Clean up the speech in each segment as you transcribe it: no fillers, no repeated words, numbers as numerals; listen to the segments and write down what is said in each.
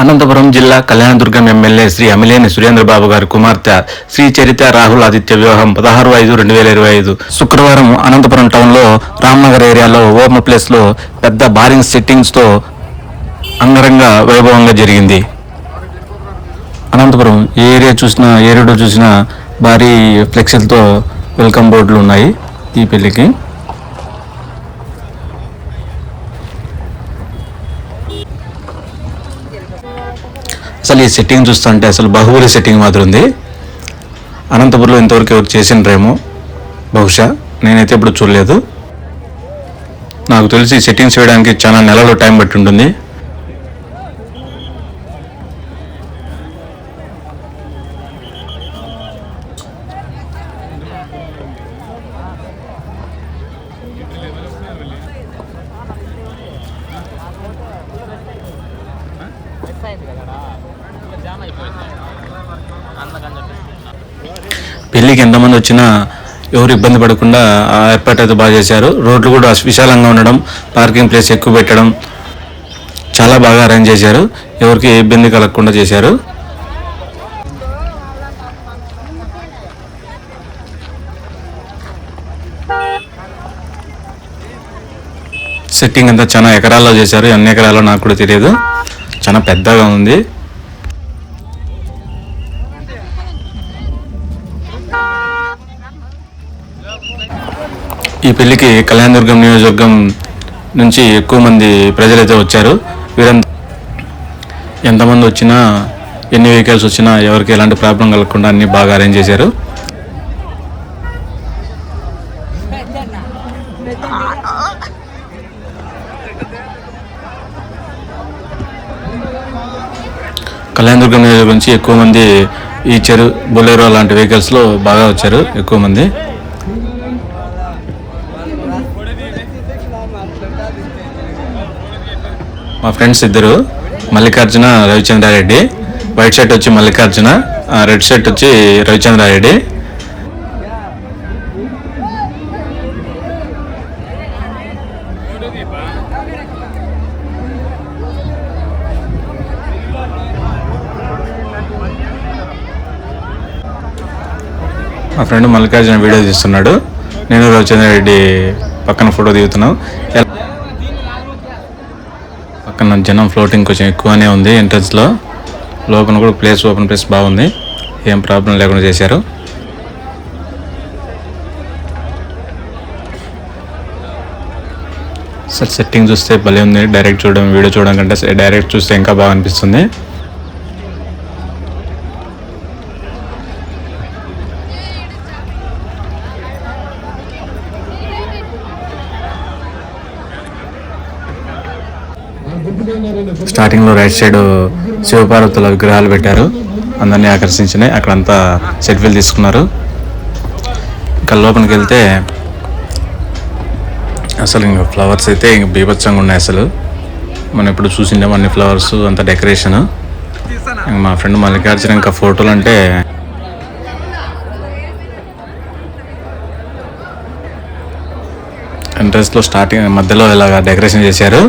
అనంతపురం జిల్లా కళ్యాణదుర్గం ఎమ్మెల్యే శ్రీ అమిలేని సురేంద్రబాబు గారి కుమార్తె శ్రీ చరిత రాహుల్ ఆదిత్య వివాహం 16/5/2025 శుక్రవారం అనంతపురం టౌన్లో రామ్నగర్ ఏరియాలో ఓపెన్ ప్లేస్లో పెద్ద బారింగ్ సెట్టింగ్స్తో అంగరంగ వైభవంగా జరిగింది. అనంతపురం ఏ ఏరియా చూసినా ఏ రోడ్డు చూసినా భారీ ఫ్లెక్సీలతో వెల్కమ్ బోర్డులు ఉన్నాయి ఈ పెళ్లికి. అసలు ఈ సెట్టింగ్ చూస్తుంటే అసలు బాహుబలి సెట్టింగ్ మాత్రం ఉంది. అనంతపురంలో ఇంతవరకు ఎవరు చేసిండ్రేమో, బహుశా నేనైతే ఇప్పుడు చూడలేదు. నాకు తెలిసి సెట్టింగ్స్ వేయడానికి చాలా నెలలు టైం పట్టి ఉంటుంది. పెళ్ళికి ఎంతమంది వచ్చినా ఎవరు ఇబ్బంది పడకుండా ఏర్పాటు అయితే బాగా చేశారు. రోడ్లు కూడా విశాలంగా ఉండడం, పార్కింగ్ ప్లేస్ ఎక్కువ పెట్టడం చాలా బాగా అరేంజ్ చేశారు. ఎవరికి ఏ ఇబ్బంది కలగకుండా చేశారు. సెట్టింగ్ అంతా చాలా ఎకరాల్లో చేశారు. ఎన్ని ఎకరాల్లో నాకు కూడా తెలియదు, చాలా పెద్దగా ఉంది. ఈ పెళ్లికి కళ్యాణదుర్గం నియోజకవర్గం నుంచి ఎక్కువ మంది ప్రజలైతే వచ్చారు. వీరంతా ఎంతమంది వచ్చినా, ఎన్ని వెహికల్స్ వచ్చినా ఎవరికి ఎలాంటి ప్రాబ్లం కలగకుండా అన్ని బాగా అరేంజ్ చేశారు. కళ్యాణదుర్గం నియోజకవర్గం నుంచి ఎక్కువ మంది ఈ బొలెరో లాంటి వెహికల్స్లో బాగా వచ్చారు ఎక్కువ మంది. మా ఫ్రెండ్స్ ఇద్దరు, మల్లికార్జున, రవిచంద్రారెడ్డి. వైట్ షర్ట్ వచ్చి మల్లికార్జున, రెడ్ షర్ట్ వచ్చి రవిచంద్రారెడ్డి. మా ఫ్రెండ్ మల్లికార్జున వీడియో తీస్తున్నాడు, నేను రవిచంద్రారెడ్డి పక్కన ఫోటో దిగుతున్నాం. పక్కన జనం ఫ్లోటింగ్ కొంచెం ఎక్కువనే ఉంది. ఎంట్రన్స్లో లోపల కూడా ఓపెన్ ప్లేస్ బాగుంది, ఏం ప్రాబ్లం లేకుండా చేశారు. సార్ సెట్టింగ్ చూస్తే భలే ఉంది. డైరెక్ట్ వీడియో చూడడం కంటే డైరెక్ట్ చూస్తే ఇంకా బాగా అనిపిస్తుంది. స్టార్టింగ్లో రైట్ సైడ్ శివపార్వతుల విగ్రహాలు పెట్టారు, అందరినీ ఆకర్షించినాయి. అక్కడంతా సెల్ఫీలు తీసుకున్నారు. ఇంకా లోపలికి వెళ్తే అసలు ఇంకా ఫ్లవర్స్ అయితే ఇంక బీభత్సంగా ఉన్నాయి. అసలు మనం ఎప్పుడు చూసిండాము అన్ని ఫ్లవర్స్, అంత డెకరేషన్. మా ఫ్రెండ్ మల్లికార్జున ఇంకా ఫోటోలు అంటే ఎంట్రన్స్లో స్టార్టింగ్ మధ్యలో ఇలాగ డెకరేషన్ చేశారు.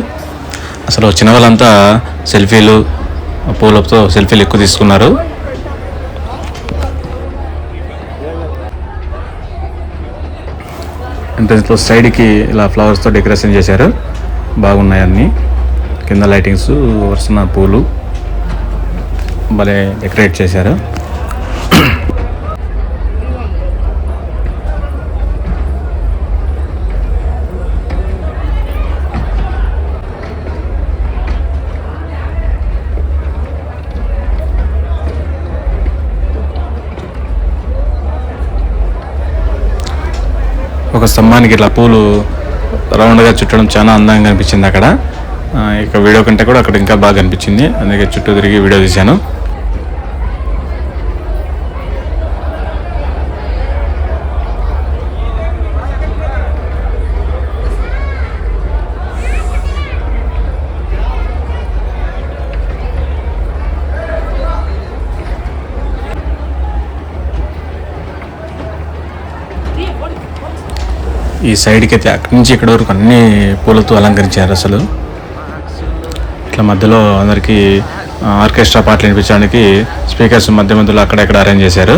అసలు వచ్చిన వాళ్ళంతా సెల్ఫీలు, పూలతో సెల్ఫీలు ఎక్కువ తీసుకున్నారు. ఎంట్రన్స్లో సైడ్కి ఇలా ఫ్లవర్స్తో డెకరేషన్ చేశారు, బాగున్నాయి అన్నీ. కింద లైటింగ్స్, వరుసన పూలు భలే డెకరేట్ చేశారు. ఒక స్తంభానికి ఇట్లా పూలు రౌండ్గా చుట్టడం చాలా అందంగా అనిపించింది అక్కడ. ఇక వీడియో కంటే కూడా అక్కడ ఇంకా బాగా అనిపించింది, అందుకే చుట్టూ తిరిగి వీడియో తీశాను. ఈ సైడ్కి అయితే అక్కడి నుంచి ఇక్కడ వరకు అన్ని పూలతో అలంకరించారు. అసలు ఇట్లా మధ్యలో అందరికీ ఆర్కెస్ట్రా పాటలు వినిపించడానికి స్పీకర్స్ మధ్యలో అక్కడెక్కడ అరేంజ్ చేశారు.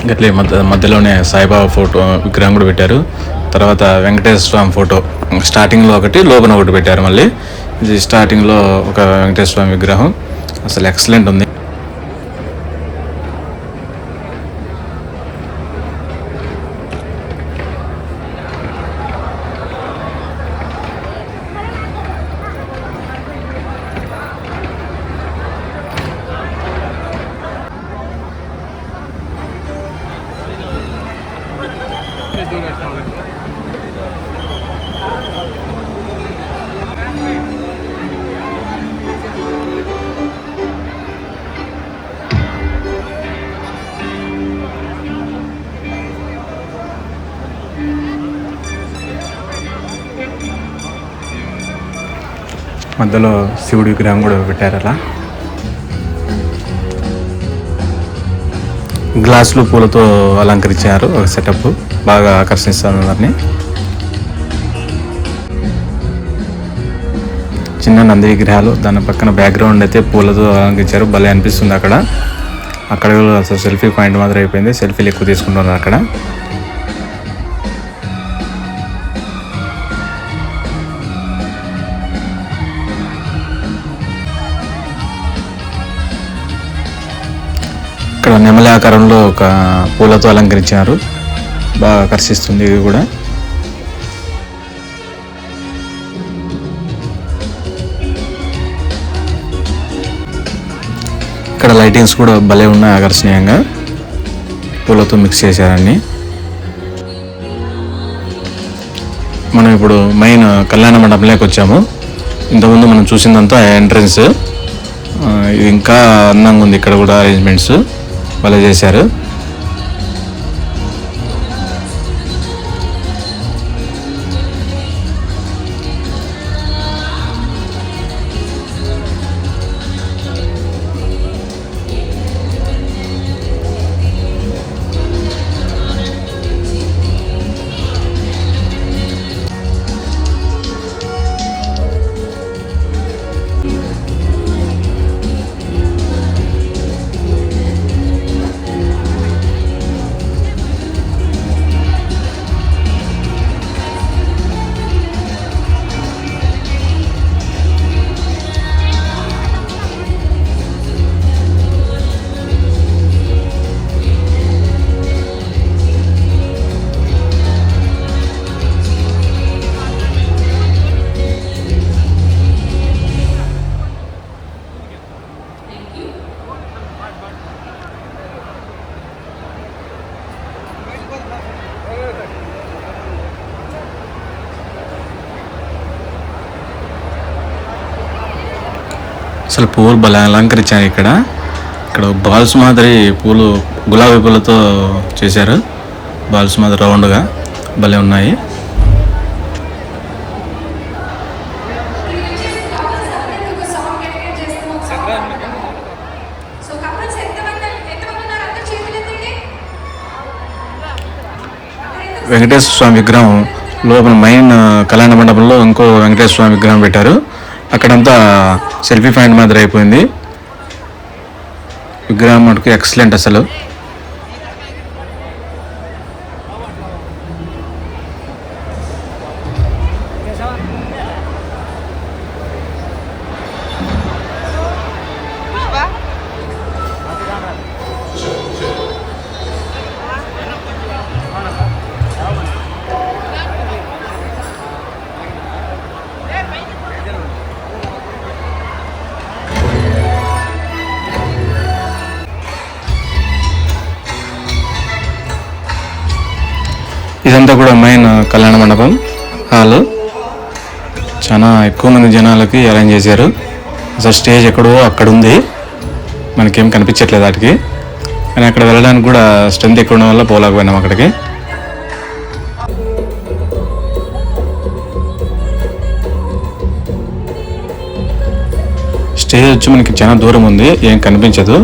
గట్లే మధ్యలోనే సాయిబాబా ఫోటో విగ్రహం కూడా పెట్టారు. తర్వాత వెంకటేశ్వర స్వామి ఫోటో స్టార్టింగ్లో ఒకటి, లోపల ఒకటి పెట్టారు. మళ్ళీ ఇది స్టార్టింగ్లో ఒక వెంకటేశ్వర స్వామి విగ్రహం, అసలు ఎక్సలెంట్ ఉంది. మధ్యలో శివుడి విగ్రహం కూడా పెట్టారు. అలా గ్లాసులు పూలతో అలంకరించారు. ఒక సెటప్ బాగా ఆకర్షిస్తుంది అందరినీ. చిన్న నంది విగ్రహాలు, దాని పక్కన బ్యాక్గ్రౌండ్ అయితే పూలతో అలంకరించారు. భలే అనిపిస్తుంది. అక్కడ అసలు సెల్ఫీ పాయింట్ మాత్రం అయిపోయింది. సెల్ఫీలు ఎక్కువ తీసుకుంటున్నారు అక్కడ. ఇక్కడ నెమలి ఆకారంలో ఒక పూలతో అలంకరించారు. బాగా ఆకర్షిస్తుంది ఇది కూడా. ఇక్కడ లైటింగ్స్ కూడా భలే ఉన్నాయి, ఆకర్షణీయంగా పూలతో మిక్స్ చేశారని. మనం ఇప్పుడు మెయిన్ కళ్యాణ మండపంలోకి వచ్చాము. ఇంతకుముందు మనం చూసిందంతా ఎంట్రన్స్. ఇది ఇంకా అందంగా ఉంది. ఇక్కడ కూడా అరేంజ్మెంట్స్ భలే చేశారు. అసలు పూలు భలే అలంకరించారు. ఇక్కడ బాల్స్ మాదిరి పూలు, గులాబీ పూలతో చేశారు. బాల్స్ మాదిరి రౌండ్గా భలే ఉన్నాయి. వెంకటేశ్వర స్వామి విగ్రహం లోపల మెయిన్ కళ్యాణ మండపంలో ఇంకో వెంకటేశ్వర స్వామి విగ్రహం పెట్టారు. అక్కడంతా సెల్ఫీ పాయింట్ మాదిరి అయిపోయింది. విగ్రహం మటుకు ఎక్సలెంట్ అసలు. ఇదంతా కూడా మెయిన్ కళ్యాణ మండపం హాల్. చాలా ఎక్కువ మంది జనాలకి అరేంజ్ చేశారు. అసలు స్టేజ్ ఎక్కడో అక్కడ ఉంది, మనకేం కనిపించట్లేదు వాటికి. కానీ అక్కడ వెళ్ళడానికి కూడా స్ట్రెంత్ ఎక్కువ ఉండడం వల్ల పోలేకపోయినాం అక్కడికి. స్టేజ్ వచ్చి మనకి చాలా దూరం ఉంది, ఏం కనిపించదు.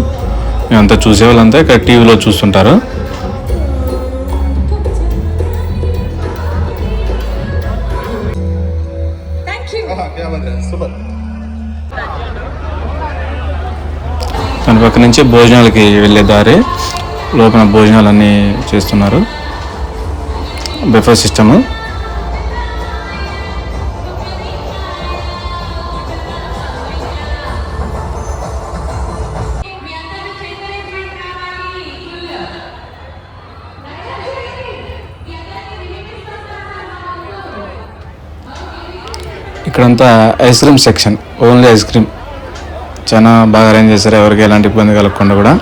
మేమంతా చూసేవాళ్ళంతా ఇక్కడ టీవీలో చూస్తుంటారు. దాని పక్క నుంచి భోజనాలకి వెళ్ళే దారి, లోపల భోజనాలన్నీ చేస్తున్నారు, బఫే సిస్టము. ఇక్కడంతా ice cream section, only ice cream. చాలా బాగా అరేంజ్ చేశారు, ఎవరికి ఎలాంటి ఇబ్బంది కలగకుండా కూడా.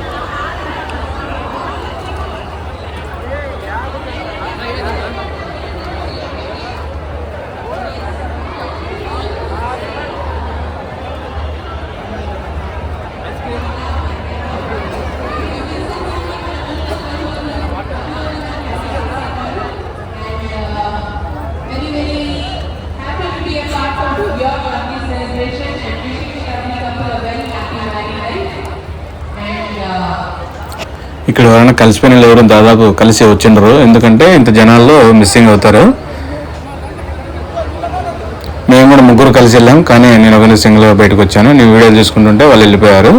ఇక్కడ ఎవరైనా కలిసిపోయిన వాళ్ళు ఎవరు దాదాపు కలిసి వచ్చిండ్రు, ఎందుకంటే ఇంత జనాల్లో మిస్సింగ్ అవుతారు. మేము కూడా ముగ్గురు కలిసి వెళ్ళాం, కానీ నేను ఒకరిని సింగిల్గా బయటకు వచ్చాను. నేను వీడియోలు చూసుకుంటుంటే వాళ్ళు వెళ్ళిపోయారు.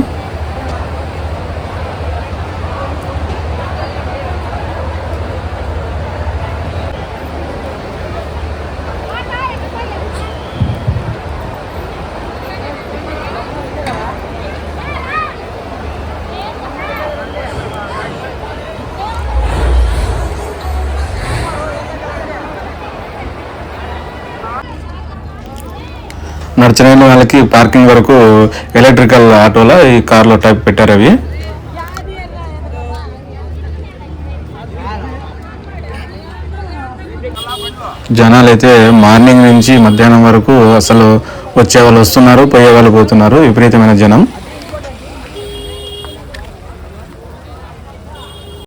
నడిచిన వాళ్ళకి పార్కింగ్ వరకు ఎలక్ట్రికల్ ఆటోలో ఈ కార్లో టైప్ పెట్టారు అవి. జనాలు అయితే మార్నింగ్ నుంచి మధ్యాహ్నం వరకు అసలు వచ్చే వాళ్ళు వస్తున్నారు, పోయే వాళ్ళు పోతున్నారు, విపరీతమైన జనం.